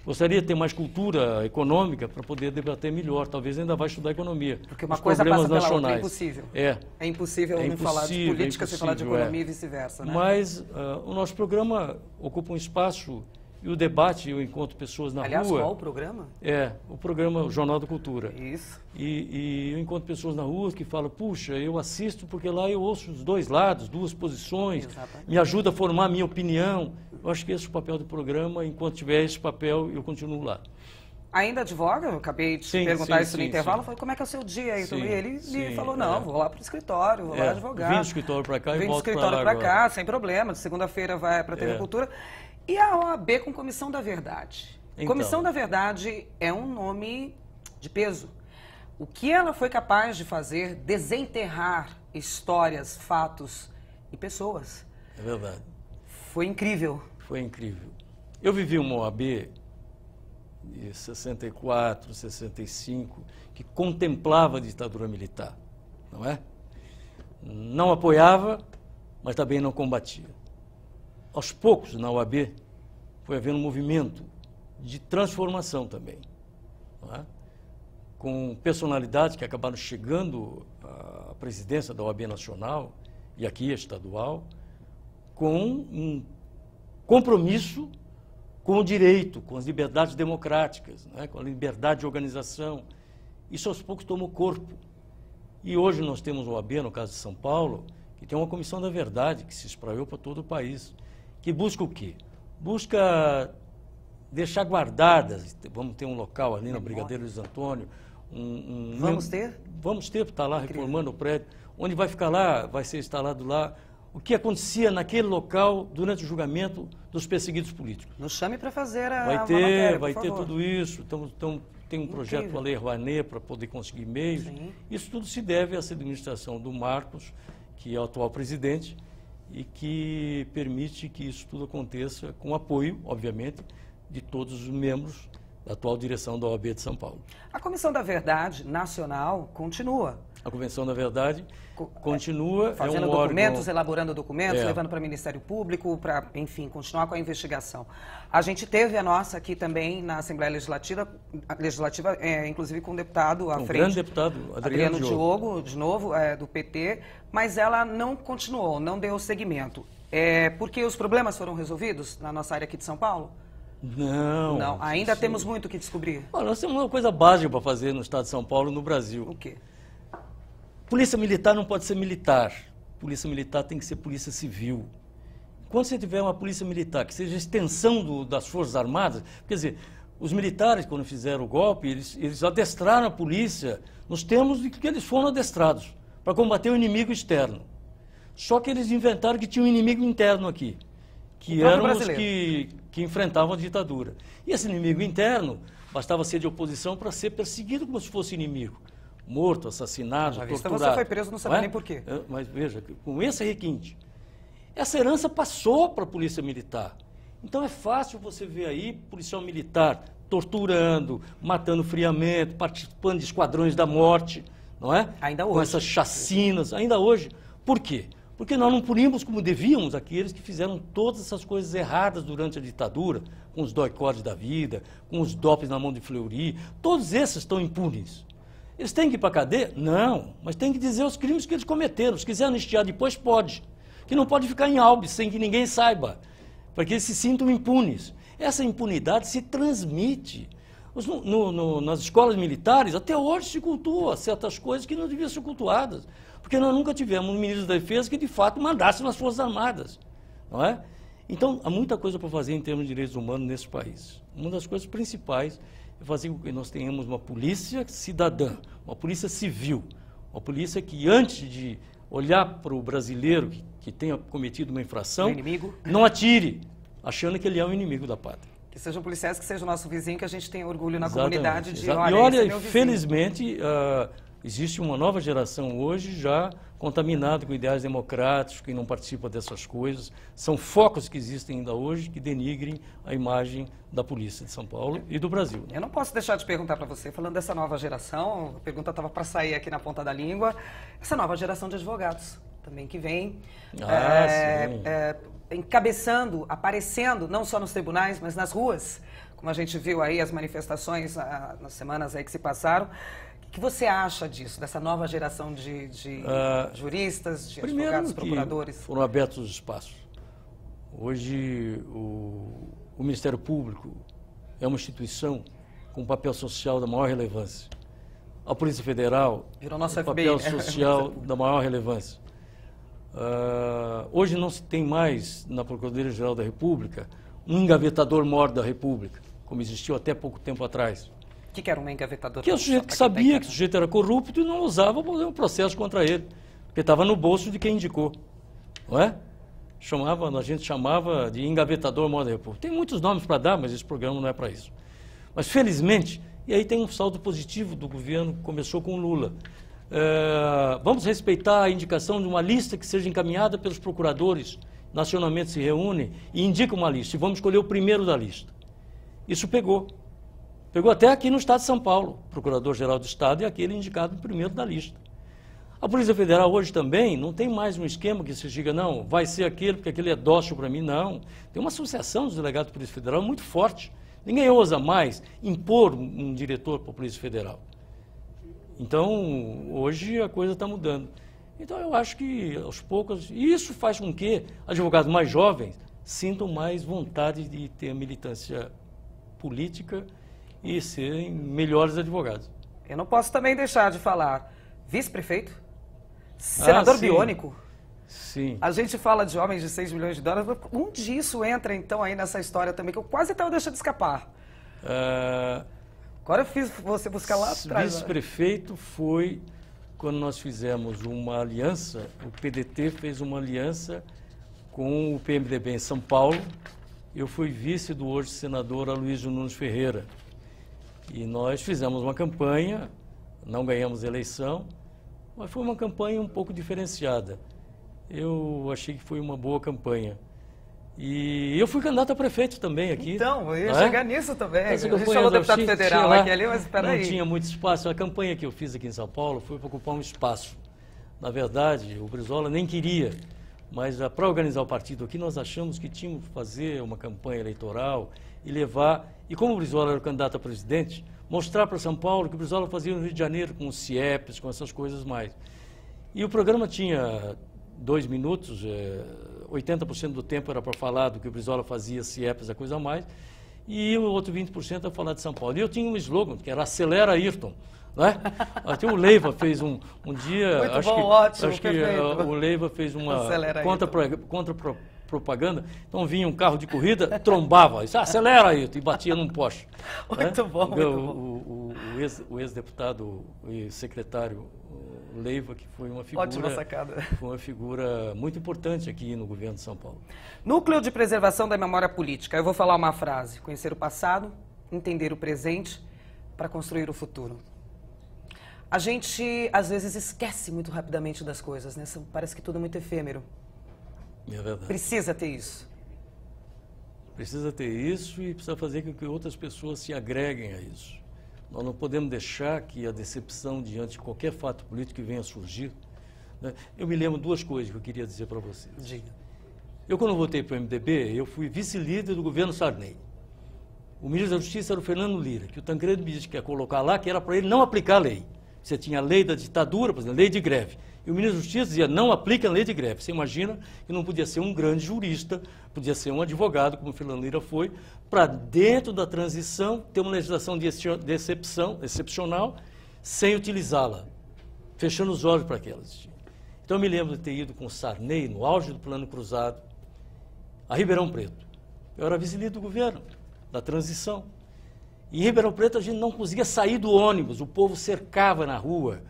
Gostaria de ter mais cultura econômica para poder debater melhor. Talvez ainda vá estudar economia. Porque uma coisa passa pela outra, é impossível. É impossível não falar de política sem falar de economia e vice-versa, né? Mas o nosso programa ocupa um espaço e o debate, eu encontro pessoas na rua. Aliás, qual o programa? O programa o Jornal da Cultura. Isso. E eu encontro pessoas na rua que falam, puxa, eu assisto porque lá eu ouço os dois lados, duas posições, me ajuda a formar a minha opinião. Eu acho que esse é o papel do programa, enquanto tiver esse papel, eu continuo lá. Ainda advoga? Eu acabei de perguntar isso no intervalo. Falei, como é que é o seu dia aí? E ele me falou, não, vou lá para o escritório, vou lá advogar. Vim do escritório para cá e volto para lá. Vim do escritório para cá, sem problema. De segunda-feira vai para a TV Cultura. E a OAB com Comissão da Verdade? Então, Comissão da Verdade é um nome de peso. O que ela foi capaz de fazer? Desenterrar histórias, fatos e pessoas. É verdade. Foi incrível. Foi incrível. Eu vivi uma OAB de 64, 65, que contemplava a ditadura militar, não é? Não apoiava, mas também não combatia. Aos poucos, na OAB, foi havendo um movimento de transformação também, não é? Com personalidades que acabaram chegando à presidência da OAB Nacional e aqui a estadual, com um compromisso com o direito, com as liberdades democráticas, né? Com a liberdade de organização. Isso aos poucos tomou corpo. E hoje nós temos o OAB, no caso de São Paulo, que tem uma Comissão da Verdade, que se espraiou para todo o país, que busca o quê? Busca deixar guardadas, vamos ter um local ali na Brigadeiro Luiz Antônio. Vamos ter? Vamos ter, está lá reformando o prédio. Onde vai ficar lá, vai ser instalado lá, o que acontecia naquele local durante o julgamento dos perseguidos políticos. Nos chame para fazer a Vai ter tudo isso. Então, tem um projeto para Lei Rouanet para poder conseguir meios. Sim. Isso tudo se deve a essa administração do Marcos, que é o atual presidente, e que permite que isso tudo aconteça com apoio, obviamente, de todos os membros da atual direção da OAB de São Paulo. A Comissão da Verdade Nacional continua. A Comissão da Verdade continua. Fazendo documentos, elaborando documentos, levando para o Ministério Público, para, enfim, continuar com a investigação. A gente teve a nossa aqui também na Assembleia Legislativa, inclusive com o deputado à frente. Grande deputado, Adriano Diogo, de novo, do PT, mas ela não continuou, não deu seguimento. Porque os problemas foram resolvidos na nossa área aqui de São Paulo? Não. Ainda temos muito o que descobrir. Nós temos uma coisa básica para fazer no estado de São Paulo e no Brasil. O quê? Polícia militar não pode ser militar. Polícia militar tem que ser polícia civil. Quando você tiver uma polícia militar que seja extensão das Forças Armadas, quer dizer, os militares, quando fizeram o golpe, eles adestraram a polícia nos termos de que eles foram adestrados, para combater o inimigo externo. Só que eles inventaram que tinha um inimigo interno aqui, que eram os que enfrentavam a ditadura. E esse inimigo interno bastava ser de oposição para ser perseguido como se fosse inimigo. Morto, assassinado, torturado. Você foi preso, não sabe nem por quê. Mas veja, com esse requinte, essa herança passou para a polícia militar. Então é fácil você ver aí policial militar torturando, matando friamente, participando de esquadrões da morte, não é? Ainda hoje. Com essas chacinas, ainda hoje. Por quê? Porque nós não punimos como devíamos aqueles que fizeram todas essas coisas erradas durante a ditadura, com os doicodes da vida, com os dopes na mão de Fleury. Todos esses estão impunes. Eles têm que ir para a cadeia? Não, mas tem que dizer os crimes que eles cometeram. Se quiser anistiar depois, pode. Que não pode ficar em albis, sem que ninguém saiba, para que eles se sintam impunes. Essa impunidade se transmite. Nas escolas militares, até hoje se cultua certas coisas que não deviam ser cultuadas, porque nós nunca tivemos um ministro da Defesa que, de fato, mandasse nas Forças Armadas, não é? Então, há muita coisa para fazer em termos de direitos humanos nesse país. Uma das coisas principais é fazer com que nós tenhamos uma polícia cidadã, uma polícia civil, uma polícia que, antes de olhar para o brasileiro que tenha cometido uma infração, não atire, achando que ele é um inimigo da pátria. Que sejam policiais, que seja o nosso vizinho, que a gente tenha orgulho na Exatamente, comunidade de... E olha, felizmente, existe uma nova geração hoje já contaminada com ideais democráticos, que não participa dessas coisas. São focos que existem ainda hoje que denigrem a imagem da polícia de São Paulo e do Brasil. Eu não posso deixar de perguntar para você, falando dessa nova geração, a pergunta estava para sair aqui na ponta da língua, essa nova geração de advogados também que vem encabeçando, aparecendo, não só nos tribunais, mas nas ruas, como a gente viu aí as manifestações nas semanas aí que se passaram. O que você acha disso, dessa nova geração de juristas, de advogados, procuradores? Foram abertos os espaços. Hoje, o Ministério Público é uma instituição com um papel social da maior relevância. A Polícia Federal virou nosso um papel social da maior relevância. Hoje não se tem mais na Procuradoria-Geral da República um engavetador-mor da República, como existiu até pouco tempo atrás. O que era um engavetador? Que é o sujeito que sabia que o sujeito era corrupto e não ousava fazer um processo contra ele, porque estava no bolso de quem indicou, não é? A gente chamava de engavetador-mor da República. Tem muitos nomes para dar, mas esse programa não é para isso. Mas felizmente, e aí tem um saldo positivo do governo que começou com o Lula. Vamos respeitar a indicação de uma lista que seja encaminhada pelos procuradores, nacionalmente se reúnem e indicam uma lista, e vamos escolher o primeiro da lista. Isso pegou. Pegou até aqui no Estado de São Paulo, Procurador-Geral do Estado é aquele indicado primeiro da lista. A Polícia Federal hoje também não tem mais um esquema que se diga, não, vai ser aquele porque aquele é dócil para mim, não. Tem uma associação dos delegados da Polícia Federal muito forte. Ninguém ousa mais impor um diretor para a Polícia Federal. Então, hoje a coisa está mudando. Então, eu acho que, aos poucos, e isso faz com que advogados mais jovens sintam mais vontade de ter militância política e serem melhores advogados. Eu não posso também deixar de falar. Vice-prefeito? Senador biônico? Sim. A gente fala de homens de 6 milhões de dólares, onde isso entra, então, aí nessa história também, que eu quase estava deixando de escapar? Agora eu fiz você buscar lá atrás. Vice-prefeito foi quando nós fizemos uma aliança, o PDT fez uma aliança com o PMDB em São Paulo. Eu fui vice do hoje senador Aloysio Nunes Ferreira. E nós fizemos uma campanha, não ganhamos a eleição, mas foi uma campanha um pouco diferenciada. Eu achei que foi uma boa campanha. E eu fui candidato a prefeito também aqui. Então, eu ia chegar nisso também. A gente falou deputado federal aqui ali, mas espera aí. Não tinha muito espaço. A campanha que eu fiz aqui em São Paulo foi para ocupar um espaço. Na verdade, o Brizola nem queria, mas para organizar o partido aqui, nós achamos que tínhamos que fazer uma campanha eleitoral e levar... E como o Brizola era o candidato a presidente, mostrar para São Paulo que o Brizola fazia no Rio de Janeiro, com os CIEPs, com essas coisas mais. E o programa tinha 2 minutos, 80% do tempo era para falar do que o Brizola fazia, CIEPs, a coisa a mais, e o outro 20% era falar de São Paulo. E eu tinha um slogan, que era Acelera Ayrton, Não é? Até o Leiva fez um dia... Muito bom, ótimo, acho que perfeito. o Leiva fez uma contra propaganda, então vinha um carro de corrida, trombava, disse, acelera aí, e batia num poste. Muito bom, muito bom. O ex-deputado e secretário Leiva, que foi uma figura... Ótima sacada. Foi uma figura muito importante aqui no governo de São Paulo. Núcleo de Preservação da Memória Política. Eu vou falar uma frase. Conhecer o passado, entender o presente, para construir o futuro. A gente, às vezes, esquece muito rapidamente das coisas, né? Parece que tudo é muito efêmero. É verdade. Precisa ter isso. Precisa ter isso e precisa fazer com que outras pessoas se agreguem a isso. Nós não podemos deixar que a decepção diante de qualquer fato político que venha a surgir, né? Eu me lembro duas coisas que eu queria dizer para vocês. Diga. Eu, quando votei para o MDB, eu fui vice-líder do governo Sarney. O ministro da Justiça era o Fernando Lira, que o Tancredo me disse que ia colocar lá, que era para ele não aplicar a lei. Você tinha a lei da ditadura, por exemplo, lei de greve. E o ministro da Justiça dizia, não aplica a lei de greve. Você imagina que não podia ser um grande jurista, podia ser um advogado, como o Fernando Lira foi, para dentro da transição ter uma legislação de excepcional, sem utilizá-la, fechando os olhos para aquelas. Então eu me lembro de ter ido com o Sarney, no auge do Plano Cruzado, a Ribeirão Preto. Eu era vice-líder do governo, da transição. E em Ribeirão Preto a gente não conseguia sair do ônibus, o povo cercava na rua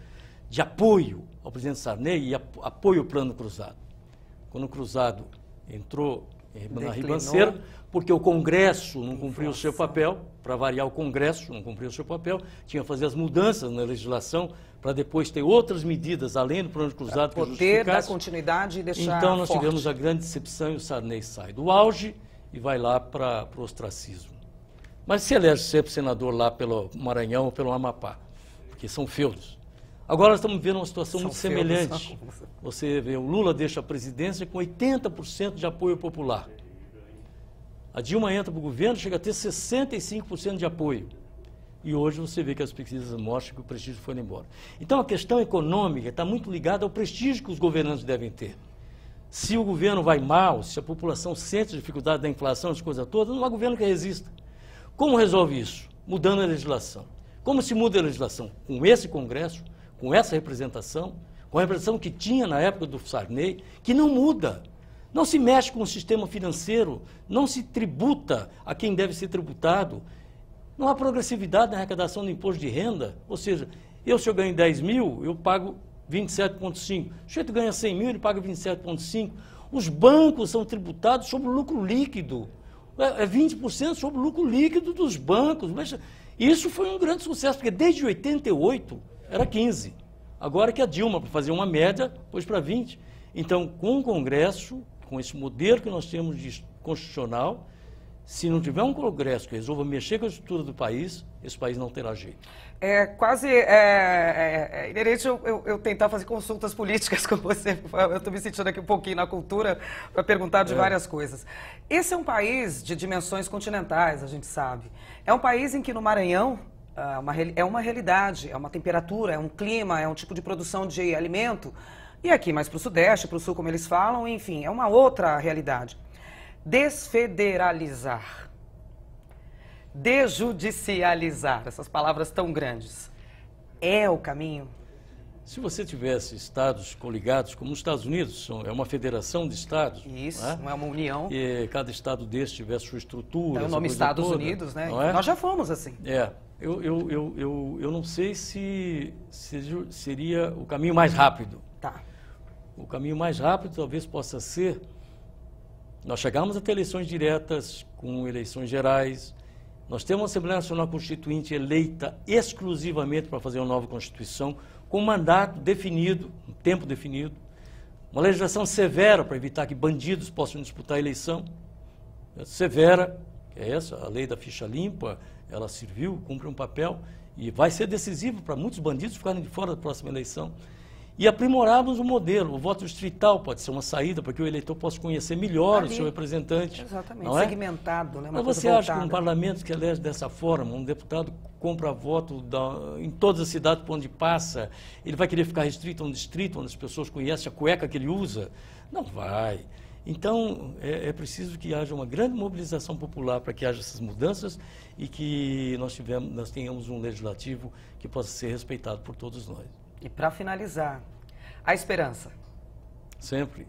de apoio ao presidente Sarney e apoio ao Plano Cruzado. Quando o Cruzado entrou na ribanceira, porque o Congresso não cumpriu o seu papel, para variar o Congresso não cumpriu o seu papel, tinha que fazer as mudanças na legislação para depois ter outras medidas além do Plano Cruzado que justificasse. Poder dar continuidade e deixar Então nós forte. tivemos a grande decepção e o Sarney sai do auge e vai lá para o ostracismo. Mas se elege sempre senador lá pelo Maranhão ou pelo Amapá, porque são feudos. Agora nós estamos vivendo uma situação muito semelhante. Você vê, o Lula deixa a presidência com 80% de apoio popular. A Dilma entra para o governo, chega a ter 65% de apoio. E hoje você vê que as pesquisas mostram que o prestígio foi embora. Então a questão econômica está muito ligada ao prestígio que os governantes devem ter. Se o governo vai mal, se a população sente a dificuldade da inflação, as coisas todas, não há governo que resista. Como resolve isso? Mudando a legislação. Como se muda a legislação? Com esse Congresso, com essa representação, com a representação que tinha na época do Sarney, que não muda. Não se mexe com o sistema financeiro, não se tributa a quem deve ser tributado. Não há progressividade na arrecadação do imposto de renda. Ou seja, se eu ganho 10 mil, eu pago 27,5. O sujeito ganha 100 mil, ele paga 27,5. Os bancos são tributados sobre o lucro líquido. É 20% sobre o lucro líquido dos bancos. Mas isso foi um grande sucesso, porque desde 88 era 15%. Agora que a Dilma, para fazer uma média, pôs para 20%. Então, com o Congresso, com esse modelo que nós temos de constitucional, se não tiver um Congresso que resolva mexer com a estrutura do país, esse país não terá jeito. É quase inerente eu tentar fazer consultas políticas com você. Eu estou me sentindo aqui um pouquinho na cultura para perguntar de várias coisas. Esse é um país de dimensões continentais, a gente sabe. É um país em que no Maranhão é uma realidade, é uma temperatura, é um clima, é um tipo de produção de alimento. E aqui mais para o Sudeste, para o Sul, como eles falam, enfim, é uma outra realidade. Desfederalizar. Desjudicializar, essas palavras tão grandes, é o caminho? Se você tivesse estados coligados, como os Estados Unidos, é uma federação de estados. Isso, não é uma união. E cada estado desse tivesse sua estrutura. É o nome Estados Unidos, né? Nós já fomos assim. Eu não sei se seria o caminho mais rápido. Tá. O caminho mais rápido talvez possa ser... Nós chegamos a ter eleições diretas, com eleições gerais. Nós temos uma Assembleia Nacional Constituinte eleita exclusivamente para fazer uma nova Constituição, com um mandato definido, um tempo definido. Uma legislação severa para evitar que bandidos possam disputar a eleição. Severa, que é essa, a lei da ficha limpa, ela serviu, cumpre um papel e vai ser decisivo para muitos bandidos ficarem de fora da próxima eleição. E aprimorarmos o modelo. O voto distrital pode ser uma saída para que o eleitor possa conhecer melhor o seu representante. Exatamente, não é? Segmentado. Né? Mas você acha que um parlamento que elege dessa forma, um deputado compra voto em todas as cidades por onde passa, ele vai querer ficar restrito a um distrito onde as pessoas conhecem a cueca que ele usa? Não vai. Então, é preciso que haja uma grande mobilização popular para que haja essas mudanças e que nós tenhamos um legislativo que possa ser respeitado por todos nós. E para finalizar, a esperança. Sempre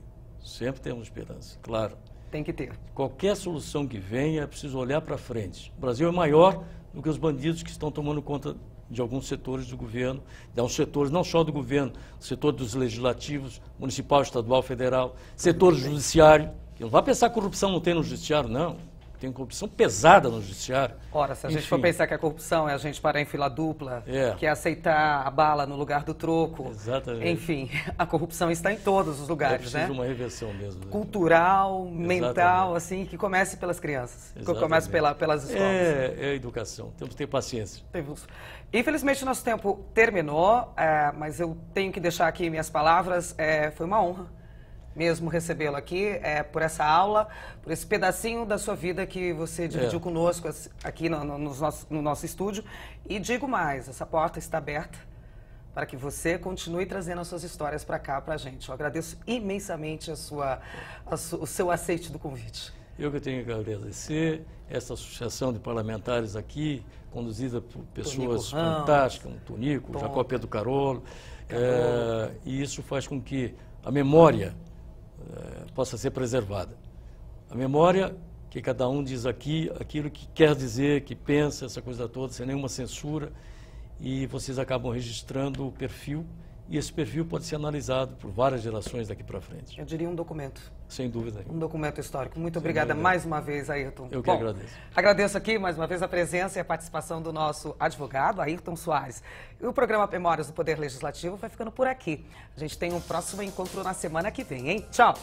temos esperança, claro. Tem que ter. Qualquer solução que venha, é preciso olhar para frente. O Brasil é maior do que os bandidos que estão tomando conta de alguns setores do governo, de alguns setores não só do governo, setor dos legislativos, municipal, estadual, federal, setor judiciário. Não vai pensar que corrupção não tem no judiciário, não. Tem corrupção pesada no judiciário. Ora, se a gente for pensar que a corrupção é a gente parar em fila dupla, que é aceitar a bala no lugar do troco. Exatamente. Enfim, a corrupção está em todos os lugares, né? É preciso uma reversão mesmo. Cultural, mental, assim, que comece pelas crianças, que comece pelas escolas. É a educação. Temos que ter paciência. Infelizmente, nosso tempo terminou, mas eu tenho que deixar aqui minhas palavras. Foi uma honra mesmo recebê-lo aqui, por essa aula, por esse pedacinho da sua vida que você dividiu conosco aqui no nosso estúdio. E digo mais, essa porta está aberta para que você continue trazendo as suas histórias para cá, para a gente. Eu agradeço imensamente o seu aceite do convite. Eu que tenho que agradecer essa associação de parlamentares aqui, conduzida por pessoas fantásticas, como Tonico, Jacó Pedro Carolo, e isso faz com que a memória possa ser preservada. A memória, que cada um diz aqui, aquilo que quer dizer, que pensa, essa coisa toda, sem nenhuma censura, e vocês acabam registrando o perfil, e esse perfil pode ser analisado por várias gerações daqui para frente. Eu diria um documento. Sem dúvida. Um documento histórico. Muito obrigada mais uma vez, Ayrton. Eu que agradeço. Agradeço aqui mais uma vez a presença e a participação do nosso advogado, Ayrton Soares. E o programa Memórias do Poder Legislativo vai ficando por aqui. A gente tem um próximo encontro na semana que vem, hein? Tchau!